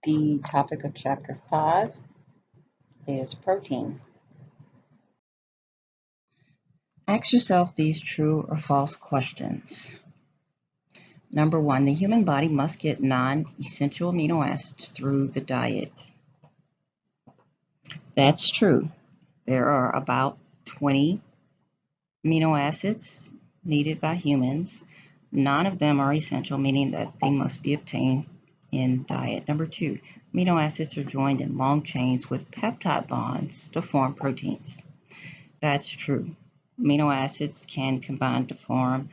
The topic of Chapter 5 is protein. Ask yourself these true or false questions. Number 1, the human body must get non-essential amino acids through the diet. That's true. There are about 20 amino acids needed by humans. None of them are essential, meaning that they must be obtained in diet. Number 2, amino acids are joined in long chains with peptide bonds to form proteins. That's true. Amino acids can combine to form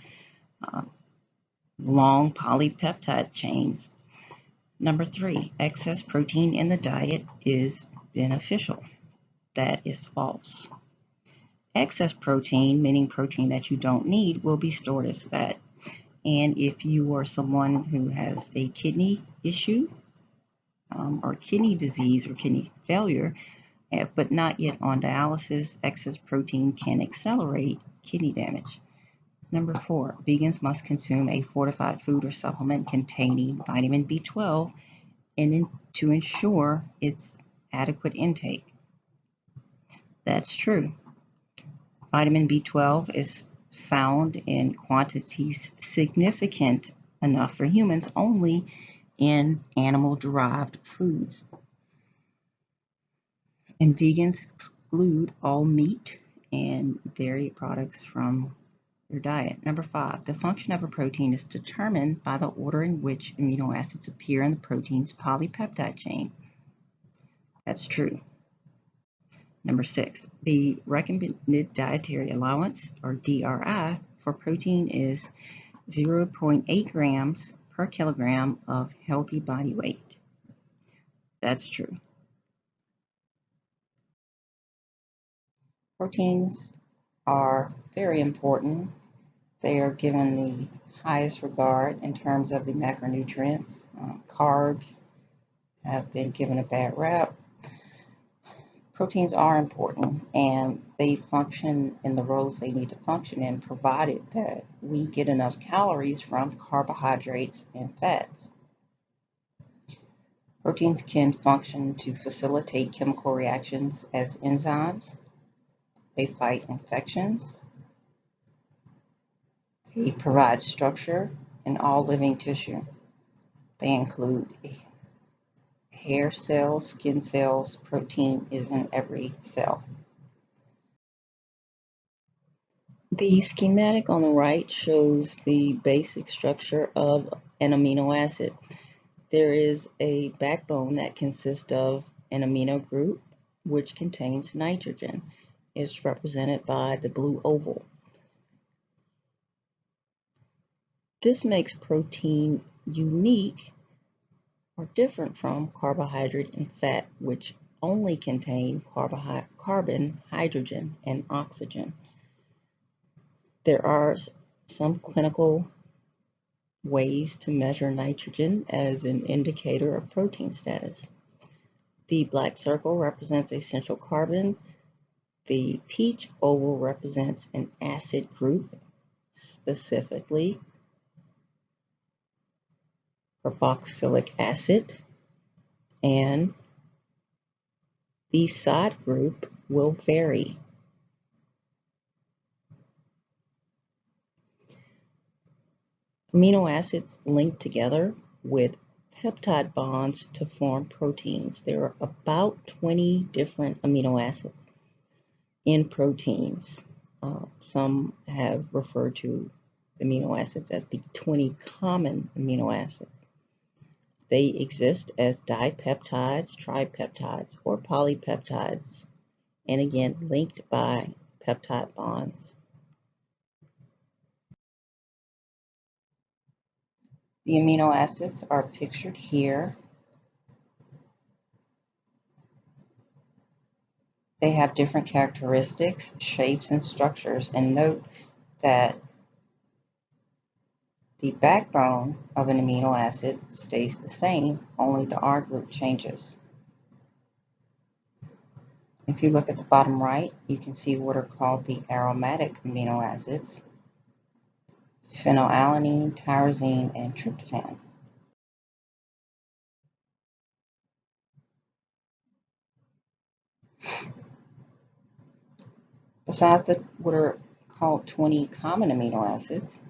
long polypeptide chains. Number 3, excess protein in the diet is beneficial. That is false. Excess protein, meaning protein that you don't need, will be stored as fat. And if you are someone who has a kidney issue or kidney disease or kidney failure, but not yet on dialysis, excess protein can accelerate kidney damage. Number 4, vegans must consume a fortified food or supplement containing vitamin B12 to ensure its adequate intake. That's true. Vitamin B12 is found in quantities significant enough for humans only in animal-derived foods. And vegans exclude all meat and dairy products from your diet. Number 5, the function of a protein is determined by the order in which amino acids appear in the protein's polypeptide chain. That's true. Number 6, the recommended dietary allowance, or DRI, for protein is 0.8 grams per kilogram of healthy body weight. That's true. Proteins are very important. They are given the highest regard in terms of the macronutrients. Carbs have been given a bad rap. Proteins are important, and they function in the roles they need to function in, provided that we get enough calories from carbohydrates and fats. Proteins can function to facilitate chemical reactions as enzymes. They fight infections. They provide structure in all living tissue. They include hair cells, skin cells. Protein is in every cell. The schematic on the right shows the basic structure of an amino acid. There is a backbone that consists of an amino group which contains nitrogen. It's represented by the blue oval. This makes protein unique or different from carbohydrate and fat, which only contain carbon, hydrogen, and oxygen. There are some clinical ways to measure nitrogen as an indicator of protein status. The black circle represents essential carbon. The peach oval represents an acid group, specifically carboxylic acid, and the side group will vary. Amino acids link together with peptide bonds to form proteins. There are about 20 different amino acids in proteins. Some have referred to amino acids as the 20 common amino acids. They exist as dipeptides, tripeptides, or polypeptides, and again linked by peptide bonds. The amino acids are pictured here. They have different characteristics, shapes, and structures, and note that the backbone of an amino acid stays the same, only the R group changes. If you look at the bottom right, you can see what are called the aromatic amino acids: phenylalanine, tyrosine, and tryptophan. Besides what are called 20 common amino acids,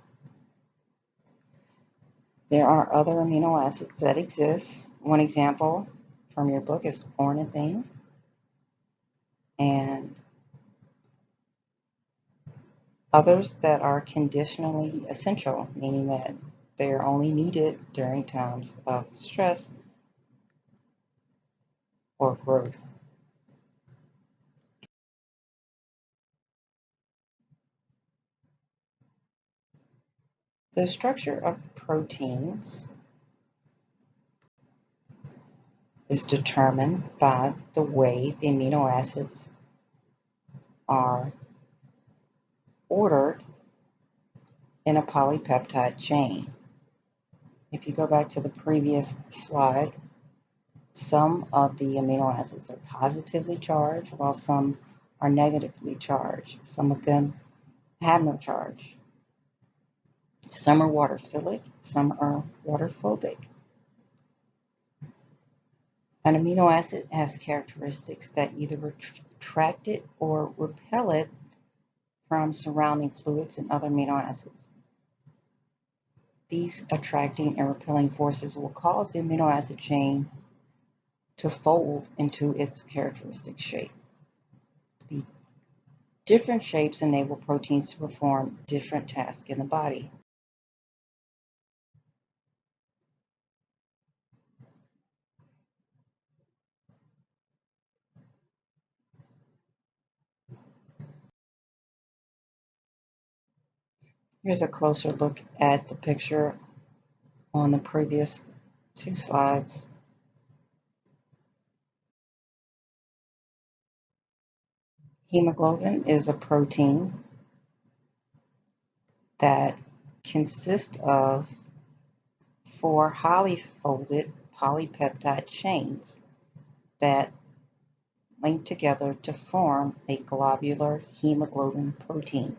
there are other amino acids that exist. One example from your book is ornithine, and others that are conditionally essential, meaning that they are only needed during times of stress or growth. The structure of proteins is determined by the way the amino acids are ordered in a polypeptide chain. If you go back to the previous slide, some of the amino acids are positively charged while some are negatively charged. Some of them have no charge. Some are waterphilic, some are waterphobic. An amino acid has characteristics that either attract it or repel it from surrounding fluids and other amino acids. These attracting and repelling forces will cause the amino acid chain to fold into its characteristic shape. The different shapes enable proteins to perform different tasks in the body. Here's a closer look at the picture on the previous two slides. Hemoglobin is a protein that consists of 4 highly folded polypeptide chains that link together to form a globular hemoglobin protein.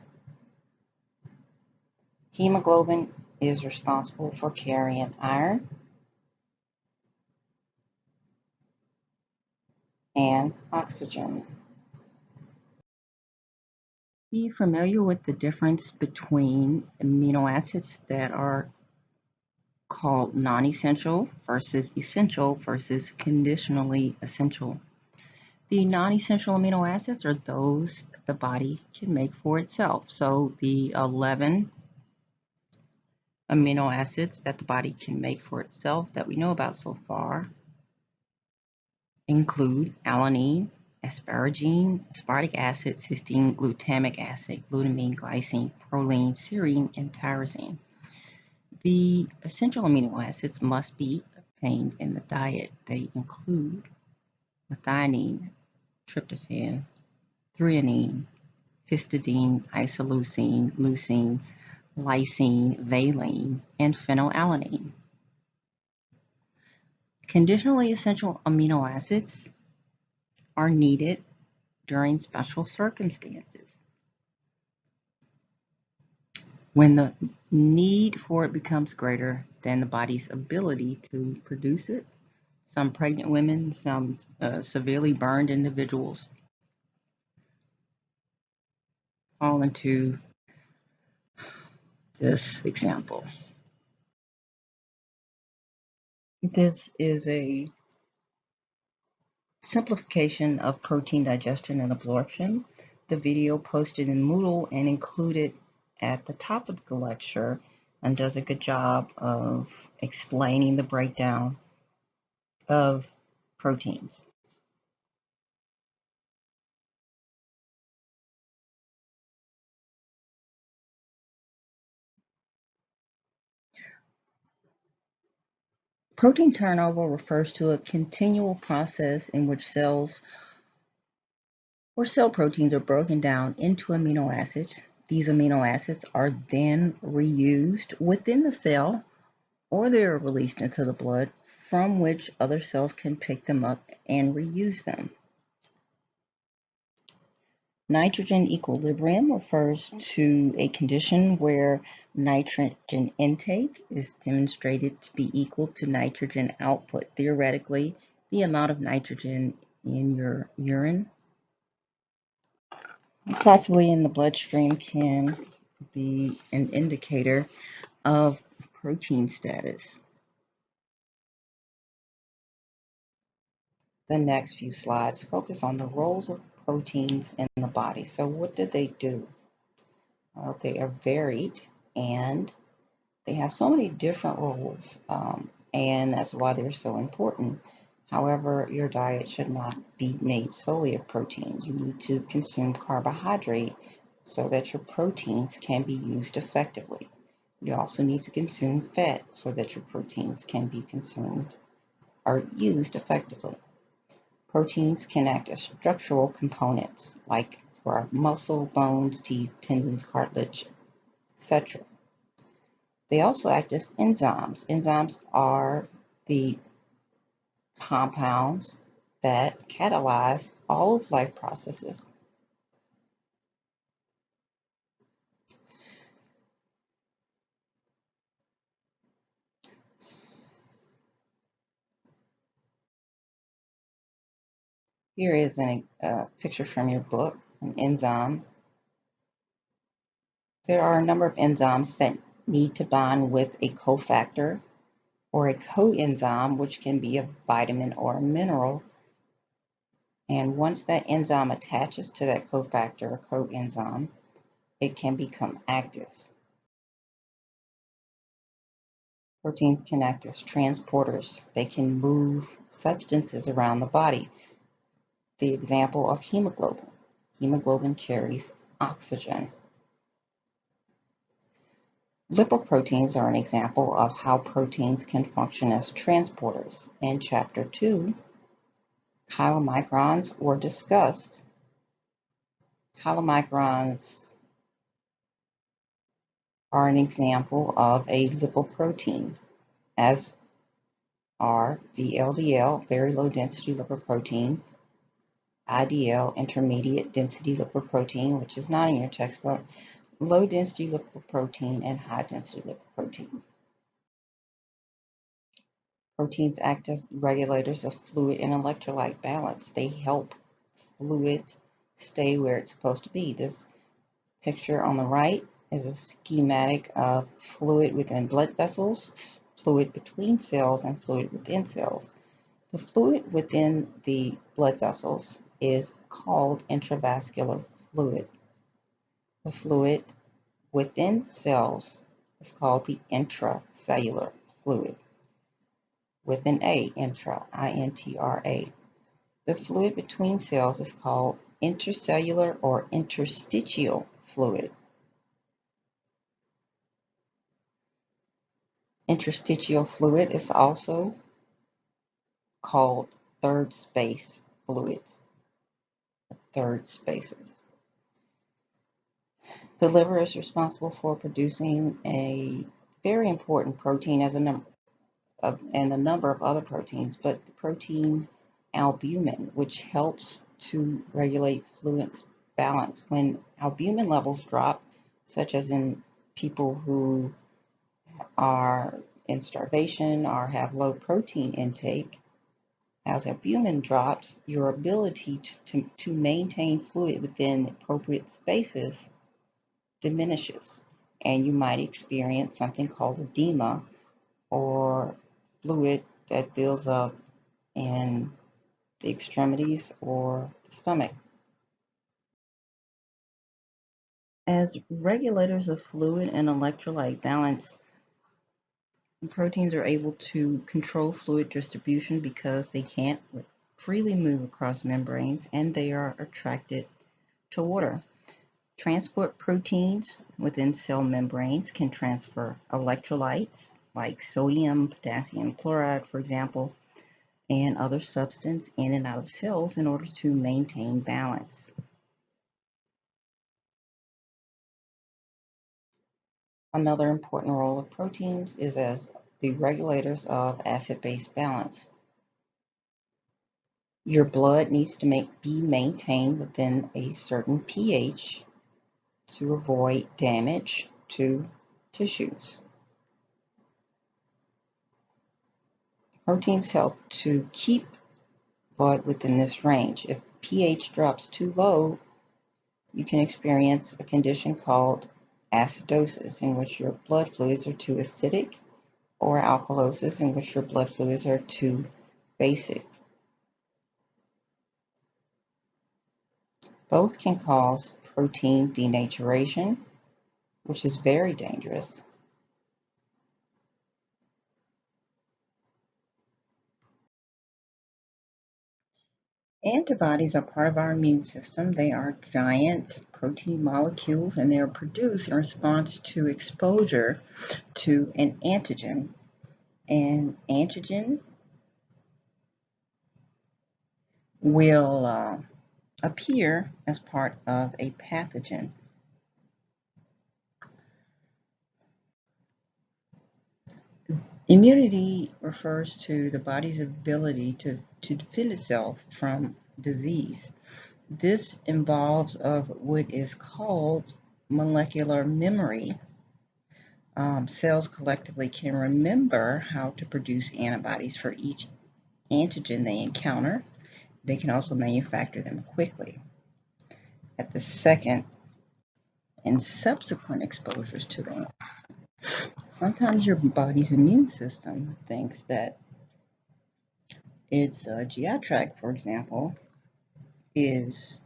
Hemoglobin is responsible for carrying iron and oxygen. Be familiar with the difference between amino acids that are called non-essential versus essential versus conditionally essential. The non-essential amino acids are those the body can make for itself. So the 11 amino acids that the body can make for itself that we know about so far include alanine, asparagine, aspartic acid, cysteine, glutamic acid, glutamine, glycine, proline, serine, and tyrosine. The essential amino acids must be obtained in the diet. They include methionine, tryptophan, threonine, histidine, isoleucine, leucine, lysine, valine, and phenylalanine. Conditionally essential amino acids are needed during special circumstances. When the need for it becomes greater than the body's ability to produce it, some pregnant women, some severely burned individuals fall into this example. This is a simplification of protein digestion and absorption. The video posted in Moodle and included at the top of the lecture and does a good job of explaining the breakdown of proteins. Protein turnover refers to a continual process in which cells or cell proteins are broken down into amino acids. These amino acids are then reused within the cell or they are released into the blood from which other cells can pick them up and reuse them. Nitrogen equilibrium refers to a condition where nitrogen intake is demonstrated to be equal to nitrogen output. Theoretically, the amount of nitrogen in your urine possibly in the bloodstream can be an indicator of protein status. The next few slides focus on the roles of proteins in the body. So what do they do? Well, they are varied and they have so many different roles, and that's why they're so important. However, your diet should not be made solely of protein. You need to consume carbohydrate so that your proteins can be used effectively. You also need to consume fat so that your proteins can be consumed or used effectively. Proteins can act as structural components, like for our muscle, bones, teeth, tendons, cartilage, etc. They also act as enzymes. Enzymes are the compounds that catalyze all of life processes. Here is a picture from your book, an enzyme. There are a number of enzymes that need to bind with a cofactor or a coenzyme, which can be a vitamin or a mineral. And once that enzyme attaches to that cofactor or coenzyme, it can become active. Proteins can act as transporters. They can move substances around the body. The example of hemoglobin. Hemoglobin carries oxygen. Lipoproteins are an example of how proteins can function as transporters. In Chapter 2, chylomicrons were discussed. Chylomicrons are an example of a lipoprotein, as are VLDL, very low density lipoprotein, IDL, intermediate density lipoprotein, which is not in your textbook, low density lipoprotein, and high density lipoprotein. Proteins act as regulators of fluid and electrolyte balance. They help fluid stay where it's supposed to be. This picture on the right is a schematic of fluid within blood vessels, fluid between cells, and fluid within cells. The fluid within the blood vessels is called intravascular fluid. The fluid within cells is called the intracellular fluid, with an A, intra, I-N-T-R-A. The fluid between cells is called intercellular or interstitial fluid. Interstitial fluid is also called third space fluids, third spaces. The liver is responsible for producing a very important protein as a number and a number of other proteins, but the protein albumin, which helps to regulate fluid balance. When albumin levels drop, such as in people who are in starvation or have low protein intake, as albumin drops, your ability to maintain fluid within appropriate spaces diminishes, and you might experience something called edema, or fluid that builds up in the extremities or the stomach. As regulators of fluid and electrolyte balance, proteins are able to control fluid distribution because they can't freely move across membranes and they are attracted to water. Transport proteins within cell membranes can transfer electrolytes like sodium, potassium chloride, for example, and other substance in and out of cells in order to maintain balance. Another important role of proteins is as the regulators of acid-base balance. Your blood needs to be maintained within a certain pH to avoid damage to tissues. Proteins help to keep blood within this range. If pH drops too low, You can experience a condition called acidosis, in which your blood fluids are too acidic, or alkalosis, in which your blood fluids are too basic. Both can cause protein denaturation, which is very dangerous. Antibodies are part of our immune system. They are giant protein molecules, and they are produced in response to exposure to an antigen. An antigen will appear as part of a pathogen. Immunity refers to the body's ability to defend itself from disease. This involves of what is called molecular memory. Cells collectively can remember how to produce antibodies for each antigen they encounter. They can also manufacture them quickly. At the second and subsequent exposures to them, sometimes your body's immune system thinks that its GI tract, for example, is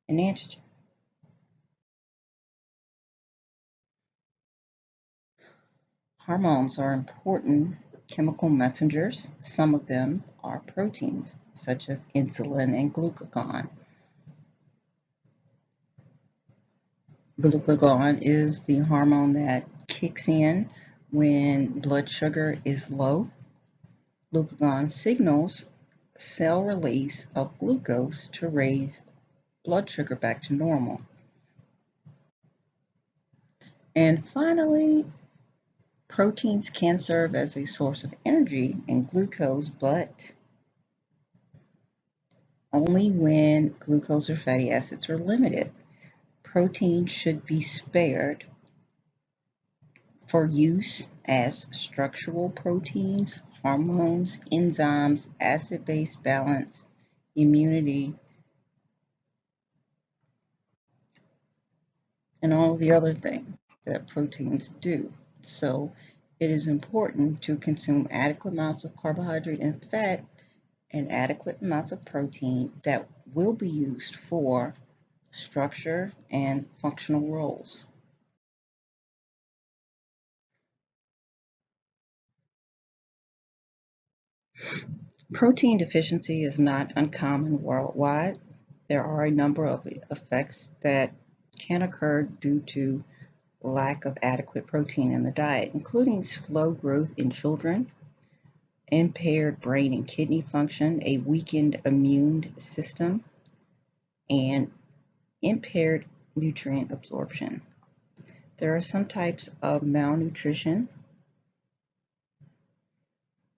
an antigen. Hormones are important chemical messengers. Some of them are proteins, such as insulin and glucagon. Glucagon is the hormone that kicks in when blood sugar is low. Glucagon signals cell release of glucose to raise blood sugar back to normal. And finally, proteins can serve as a source of energy and glucose, but only when glucose or fatty acids are limited. Protein should be spared for use as structural proteins, hormones, enzymes, acid-base balance, immunity, and all the other things that proteins do. So it is important to consume adequate amounts of carbohydrate and fat and adequate amounts of protein that will be used for structure and functional roles. Protein deficiency is not uncommon worldwide. There are a number of effects that can occur due to lack of adequate protein in the diet, including slow growth in children, impaired brain and kidney function, a weakened immune system, and impaired nutrient absorption. There are some types of malnutrition.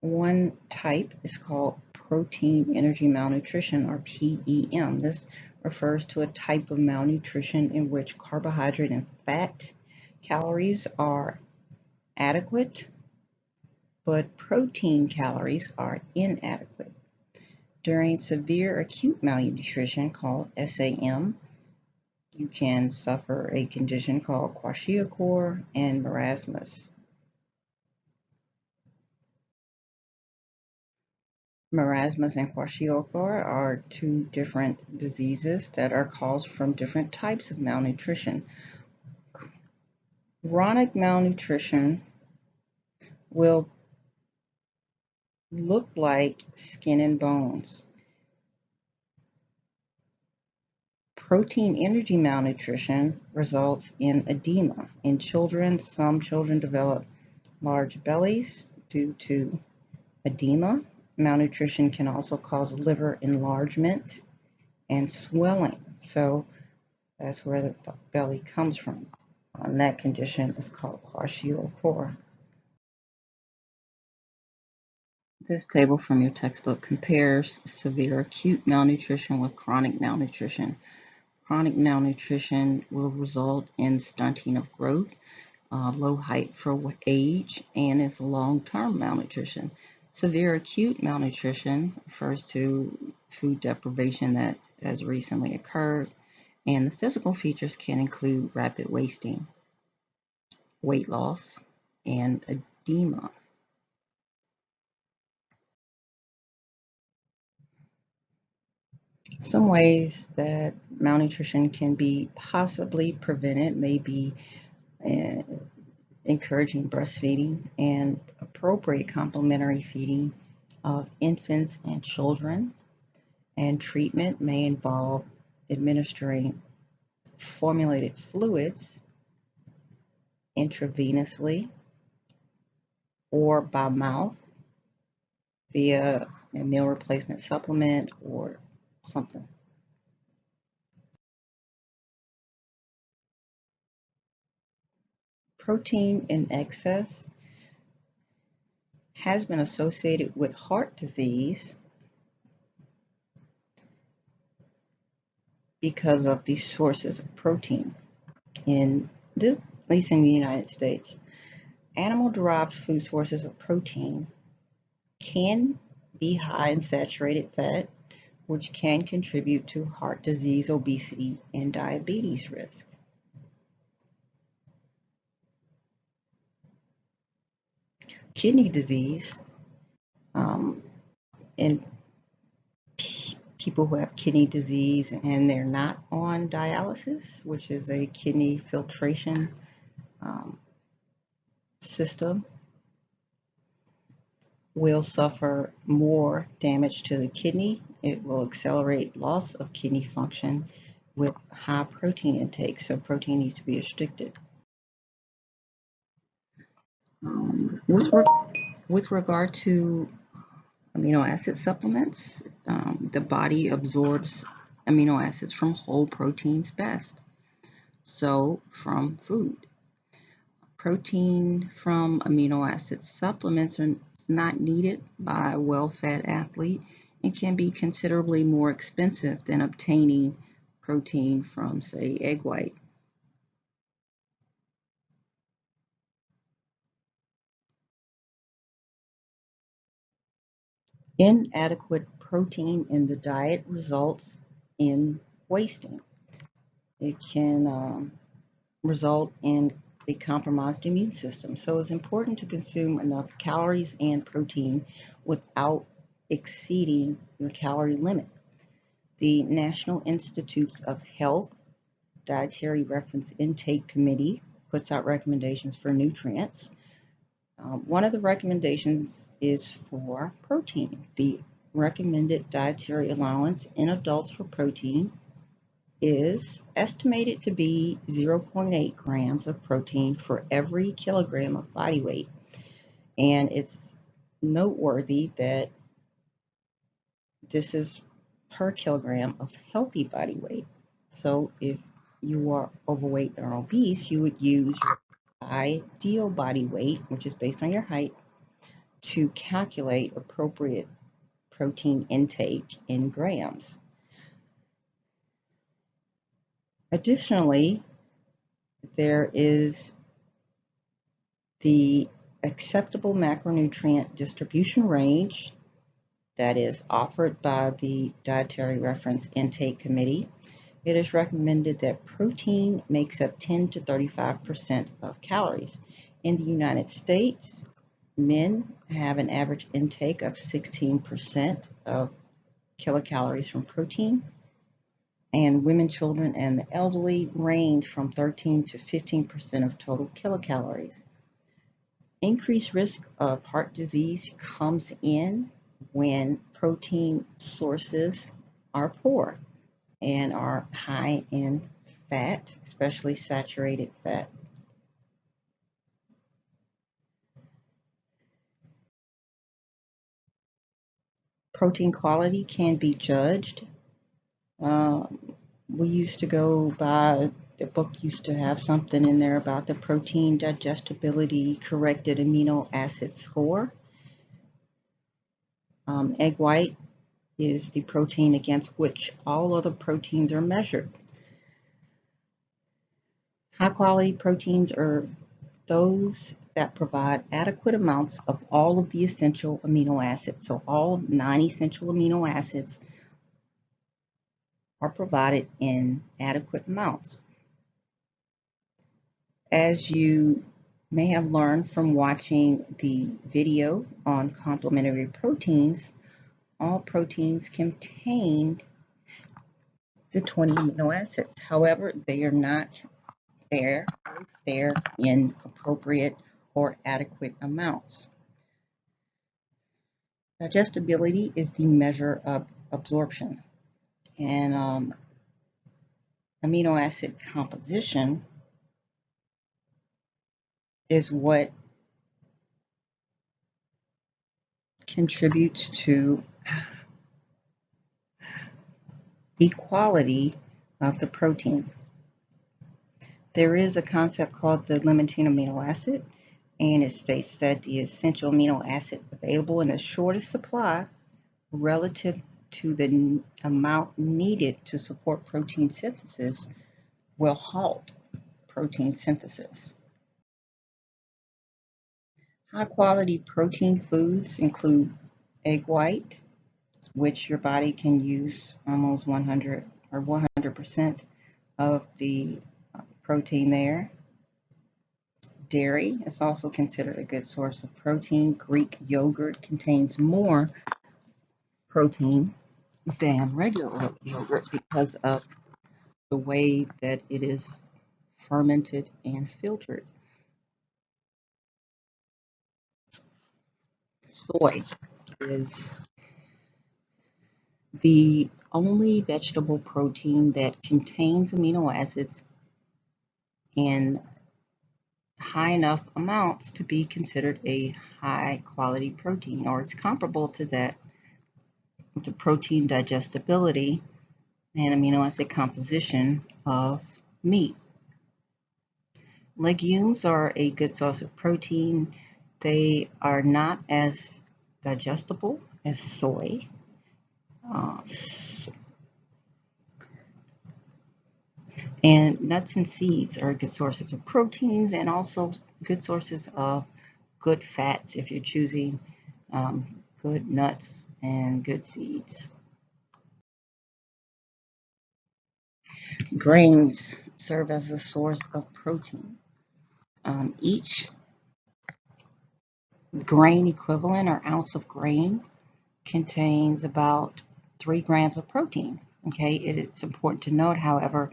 One type is called protein energy malnutrition, or PEM. This refers to a type of malnutrition in which carbohydrate and fat calories are adequate, but protein calories are inadequate. During severe acute malnutrition, called SAM, you can suffer a condition called kwashiorkor and marasmus. Marasmus and kwashiorkor are two different diseases that are caused from different types of malnutrition. Chronic malnutrition will look like skin and bones. Protein energy malnutrition results in edema. In children, some children develop large bellies due to edema. Malnutrition can also cause liver enlargement and swelling. So that's where the belly comes from. And that condition is called kwashiorkor. This table from your textbook compares severe acute malnutrition with chronic malnutrition. Chronic malnutrition will result in stunting of growth, low height for age, and is long-term malnutrition. Severe acute malnutrition refers to food deprivation that has recently occurred, And the physical features can include rapid wasting, weight loss, and edema. Some ways that malnutrition can be possibly prevented may be uh, encouraging breastfeeding and appropriate complementary feeding of infants and children. And treatment may involve administering formulated fluids intravenously or by mouth via a meal replacement supplement or something. Protein in excess has been associated with heart disease because of the sources of protein. At least in the United States, animal-derived food sources of protein can be high in saturated fat, which can contribute to heart disease, obesity, and diabetes risk. Kidney disease in people who have kidney disease and they're not on dialysis, which is a kidney filtration um, system, will suffer more damage to the kidney. It will accelerate loss of kidney function with high protein intake, so protein needs to be restricted. With regard to amino acid supplements, the body absorbs amino acids from whole proteins best, so from food. Protein from amino acid supplements are not needed by a well-fed athlete and can be considerably more expensive than obtaining protein from, say, egg white. Inadequate protein in the diet results in wasting. It can result in a compromised immune system. So it's important to consume enough calories and protein without exceeding your calorie limit. The National Institutes of Health Dietary Reference Intake Committee puts out recommendations for nutrients. One of the recommendations is for protein. The recommended dietary allowance in adults for protein is estimated to be 0.8 grams of protein for every kilogram of body weight. And it's noteworthy that this is per kilogram of healthy body weight. So if you are overweight or obese, you would use your ideal body weight, which is based on your height, to calculate appropriate protein intake in grams. Additionally, there is the acceptable macronutrient distribution range that is offered by the Dietary Reference Intake Committee. It is recommended that protein makes up 10 to 35% of calories. In the United States, men have an average intake of 16% of kilocalories from protein, and women, children, and the elderly range from 13 to 15% of total kilocalories. Increased risk of heart disease comes in when protein sources are poor and are high in fat, especially saturated fat. Protein quality can be judged. We used to go by, the book used to have something in there about the protein digestibility corrected amino acid score. Egg white is the protein against which all other proteins are measured. High quality proteins are those that provide adequate amounts of all of the essential amino acids. So all 9 essential amino acids are provided in adequate amounts. As you may have learned from watching the video on complementary proteins, all proteins contain the 20 amino acids. However, they are not there in appropriate or adequate amounts. Digestibility is the measure of absorption, and amino acid composition is what contributes to the quality of the protein. There is a concept called the limiting amino acid, and it states that the essential amino acid available in the shortest supply relative to the amount needed to support protein synthesis will halt protein synthesis. High quality protein foods include egg white, which your body can use almost 100 or 100% of the protein there. Dairy is also considered a good source of protein. Greek yogurt contains more protein than regular yogurt because of the way that it is fermented and filtered. Soy is the only vegetable protein that contains amino acids in high enough amounts to be considered a high quality protein, or it's comparable to that with the protein digestibility and amino acid composition of meat. Legumes are a good source of protein. They are not as digestible as soy. And nuts and seeds are good sources of proteins and also good sources of good fats if you're choosing good nuts and good seeds. Grains serve as a source of protein. Each grain equivalent or ounce of grain contains about 3 grams of protein. Okay, it's important to note, however,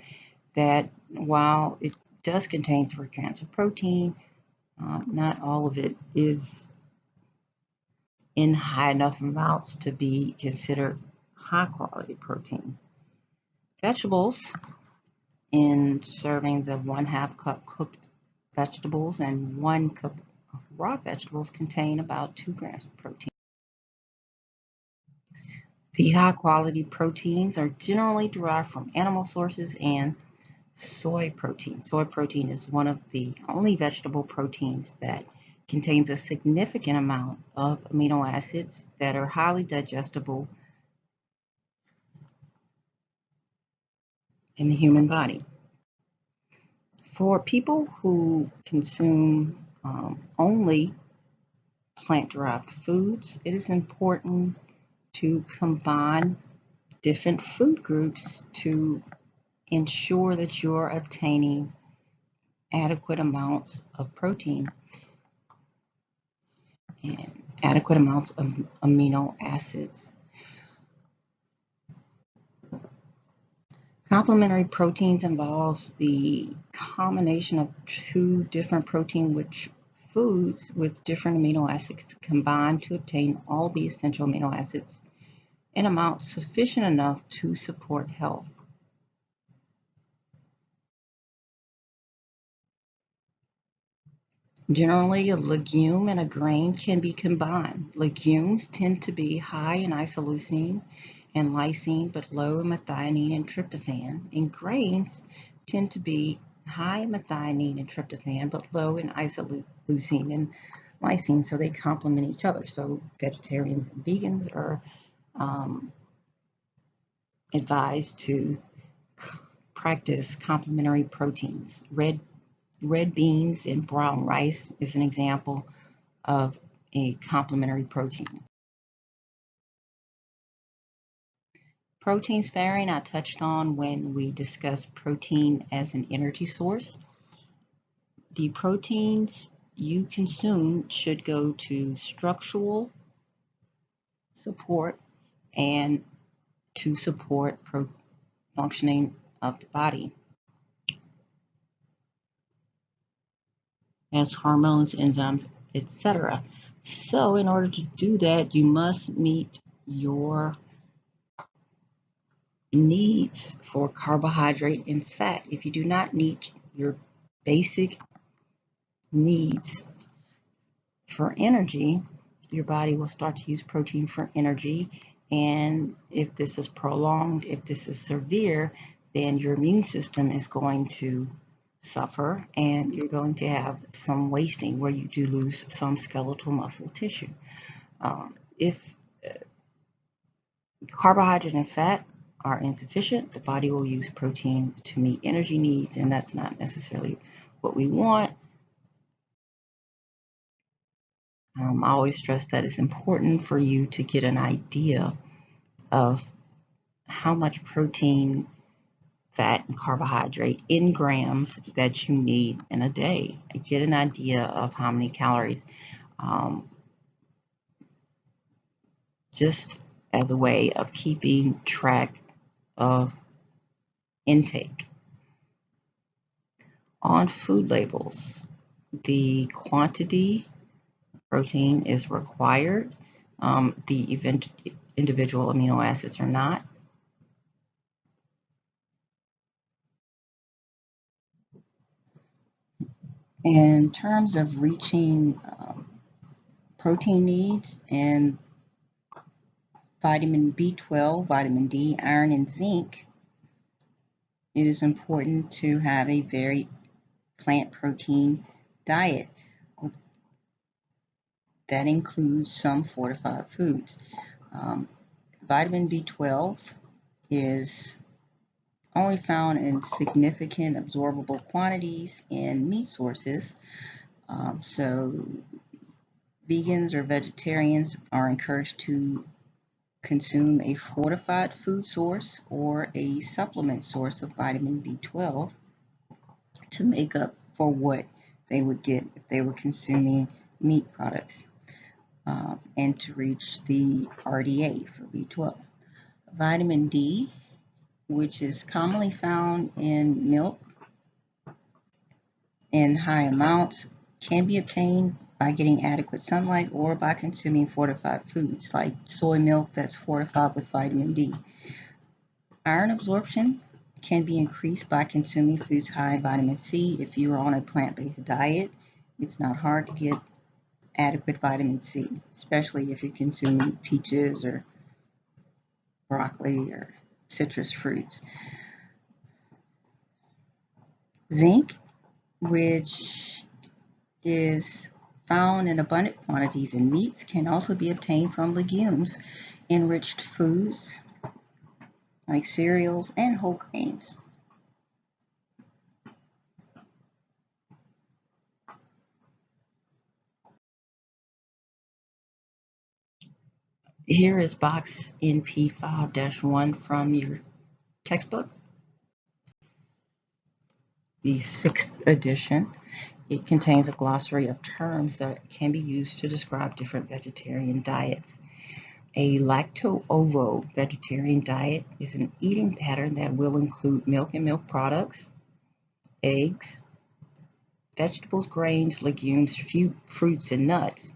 that while it does contain 3 grams of protein, not all of it is in high enough amounts to be considered high quality protein. Vegetables, in servings of 1/2 cup cooked vegetables and 1 cup of raw vegetables, contain about 2 grams of protein. The high quality proteins are generally derived from animal sources and soy protein. Soy protein is one of the only vegetable proteins that contains a significant amount of amino acids that are highly digestible in the human body. For people who consume only plant-derived foods, it is important to combine different food groups to ensure that you're obtaining adequate amounts of protein and adequate amounts of amino acids. Complementary proteins involves the combination of 2 different protein-rich foods with different amino acids combined to obtain all the essential amino acids in amounts sufficient enough to support health. Generally, a legume and a grain can be combined. Legumes tend to be high in isoleucine and lysine, but low in methionine and tryptophan, and grains tend to be high in methionine and tryptophan, but low in isoleucine and lysine, so they complement each other. So vegetarians and vegans are advised to practice complementary proteins. Red beans and brown rice is an example of a complementary protein. Protein sparing I touched on when we discussed protein as an energy source. The proteins you consume should go to structural support and to support functioning of the body as hormones, enzymes, etc. So in order to do that, you must meet your needs for carbohydrate and fat. If you do not meet your basic needs for energy, your body will start to use protein for energy. And if this is prolonged, if this is severe, then your immune system is going to suffer and you're going to have some wasting where you do lose some skeletal muscle tissue. If carbohydrate and fat are insufficient, the body will use protein to meet energy needs, and that's not necessarily what we want. I always stress that it's important for you to get an idea of how much protein, fat, and carbohydrate in grams that you need in a day. Get an idea of how many calories, just as a way of keeping track of intake. On food labels, the quantity of protein is required. The individual amino acids are not. In terms of reaching protein needs and vitamin B12, vitamin D, iron, and zinc, it is important to have a very plant protein diet that includes some fortified foods. Vitamin B12 is only found in significant absorbable quantities in meat sources. So vegans or vegetarians are encouraged to consume a fortified food source or a supplement source of vitamin B12 to make up for what they would get if they were consuming meat products, and to reach the RDA for B12. Vitamin D, which is commonly found in milk in high amounts, can be obtained by getting adequate sunlight or by consuming fortified foods like soy milk that's fortified with vitamin D. Iron absorption can be increased by consuming foods high in vitamin C. If you are on a plant-based diet, it's not hard to get adequate vitamin C, especially if you're consuming peaches or broccoli or citrus fruits. Zinc, which is found in abundant quantities in meats, can also be obtained from legumes, enriched foods like cereals and whole grains. Here is box NP5-1 from your textbook, the 6th edition. It contains a glossary of terms that can be used to describe different vegetarian diets. A lacto-ovo vegetarian diet is an eating pattern that will include milk and milk products, eggs, vegetables, grains, legumes, fruits, and nuts,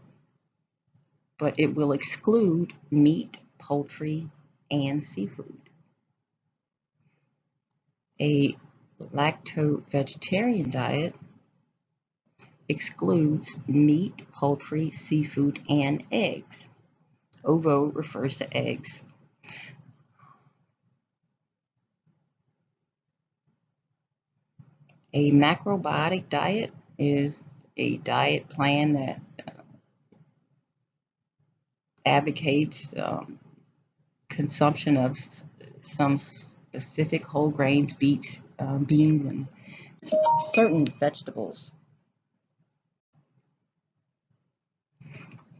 but it will exclude meat, poultry, and seafood. A lacto-vegetarian diet excludes meat, poultry, seafood, and eggs. Ovo refers to eggs. A macrobiotic diet is a diet plan that advocates consumption of some specific whole grains, beans, and certain vegetables.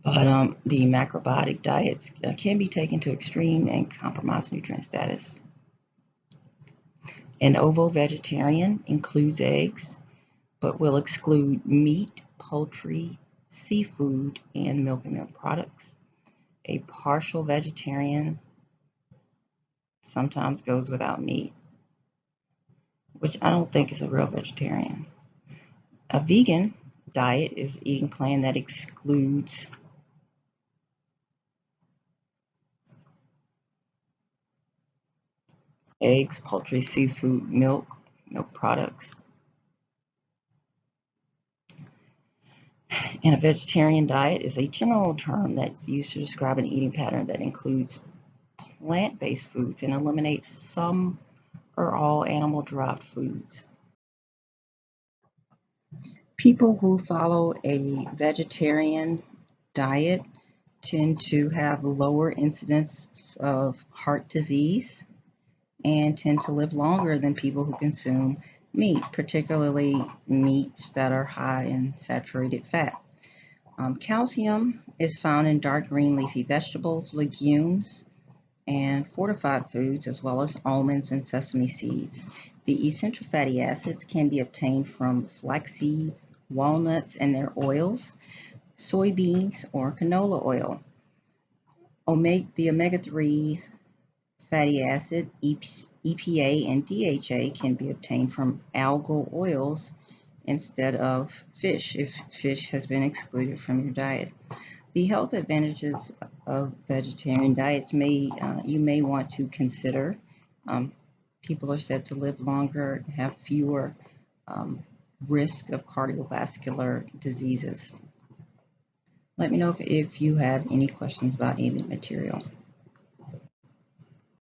But the macrobiotic diets can be taken to extreme and compromise nutrient status. An ovo-vegetarian includes eggs, but will exclude meat, poultry, seafood, and milk and milk products. A partial vegetarian sometimes goes without meat, which I don't think is a real vegetarian. A vegan diet is an eating plan that excludes eggs, poultry, seafood, milk products. And a vegetarian diet is a general term that's used to describe an eating pattern that includes plant-based foods and eliminates some or all animal-derived foods. People who follow a vegetarian diet tend to have lower incidence of heart disease and tend to live longer than people who consume meat, particularly meats that are high in saturated fat. Calcium is found in dark green leafy vegetables, legumes, and fortified foods, as well as almonds and sesame seeds. The essential fatty acids can be obtained from flax seeds, walnuts and their oils, soybeans, or canola oil. The omega-3 fatty acid, EPA, and DHA can be obtained from algal oils instead of fish, if fish has been excluded from your diet. The health advantages of vegetarian diets you may want to consider. People are said to live longer, have fewer risk of cardiovascular diseases. Let me know if you have any questions about any of the material.